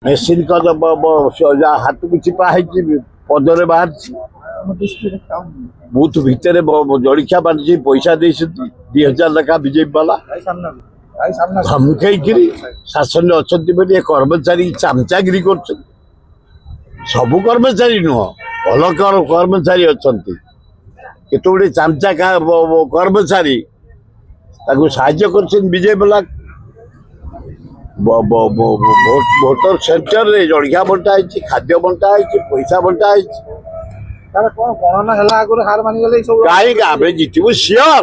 Machine का हाथ को चिपा पदरे बाहर बूथ भितर जलिया बांटी पैसा दे 2000 लेखा बीजेपी वाला धमकई शासन अच्छा कर्मचारी चामचागिरी कर सबू कर्मचारी नुह भल कर्मचारी अच्छा केतोड़े चामचा कर्मचारी साहाय्य कर बीजेपी वाला भोटर सेंटर रे जड़िया बंटा है खाद्य बंटा है पैसा बंटा है कहीं जितबू सियर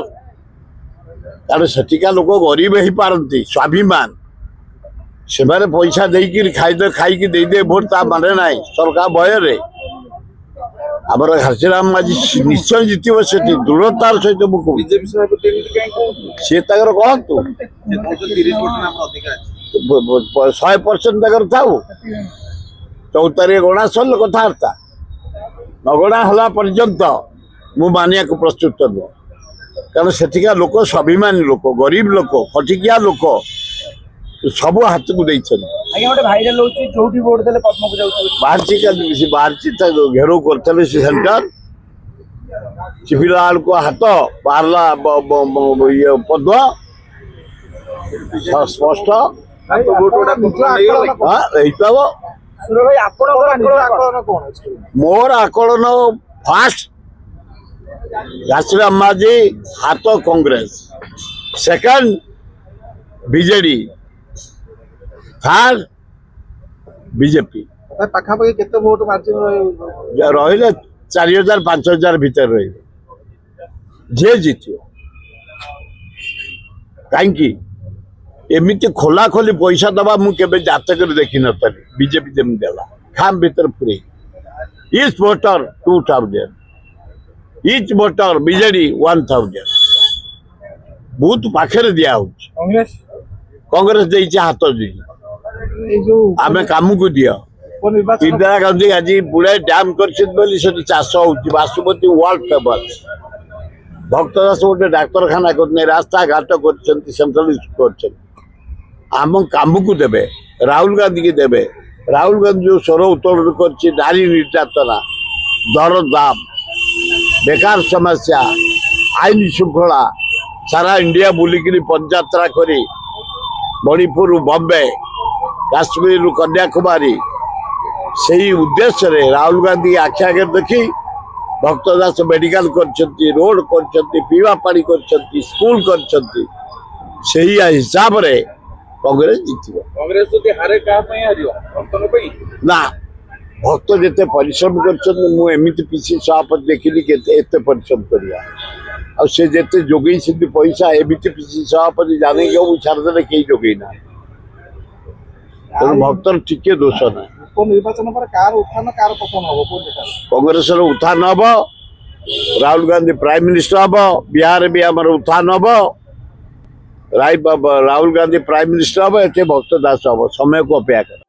कारण सेठिका लोक गरीब हो पारती स्वाभिमान से पैसा देकर खाई दे भोट ता माने ना सरकार भय आमर घासीराम माझी निश्चय जितब से दृढ़तार सहित मुझे सी कहतु 100% था 4 तारीख गणा सरल कथबार्ता नगणा हला पर्यंत मु मानिया को प्रस्तुत नुह कारण सेठिका लोक स्वाभिमानी लोक गरीब लोक खटिकिया लोक सब हाथ को बाहर घेराव करते सेंटर चिपिला को हाथ बाहरला पद स्पष्ट मोर आकलन फास्ट घासीराम माझी हाथ Congress second BJD third BJP पाखापाखि केते वोट मार्जिन रही 4000-5000 भीतर रही जे जीत कहीं एमती खोला खोली पैसा दबा मुझे जातक देखी नी बीजेपी जमी देला खाम भीतर पूरे each voter 2000 each voter BJD 1000 booth पाखे दिया कांग्रेस दे हाथ आम काम को दिया इंदिरा गांधी आज बुढ़ाए डैम कर चाष हो बासुमती वर्ल्ड फेमस भक्तदास गोटे डाक्तरखाना कर रास्ता घाट कर सेंट्रल कर आम काम को देवे राहुल गांधी की देवे राहुल गांधी जो स्वर उत्तोलन कर नारी निर्यातना दर दाम बेकार समस्या आईन श्रृंखला सारा इंडिया बुलिकी पदयात्रा करी मणिपुर बॉम्बे काश्मीर कन्याकुमारी से उद्देश्य रे राहुल गांधी आखि आगे देखी भक्तदास मेडिकल कर रोड कर पीवा पानी कर स्कूल कर हिसाब रे कांग्रेस जीत कांग्रेस हारे ना भक्त जिते परिश्रम करमती पीसी सभापति देखिली के परिश्रम करवा आते जोगे पैसा एमती पीसी सभापति जाने छाड़दे कई जोगे ना तेणु भक्तर टिके दोष ना निर्वाचन पर कार उत्थान कार पतन हम कांग्रेस उत्थान हम राहुल गांधी प्राइम मिनिस्टर हम बिहार भी आम उत्थान हम राहुल गांधी प्राइम मिनिस्टर हम ये भक्तदास हम समय को अपेक्षा कर।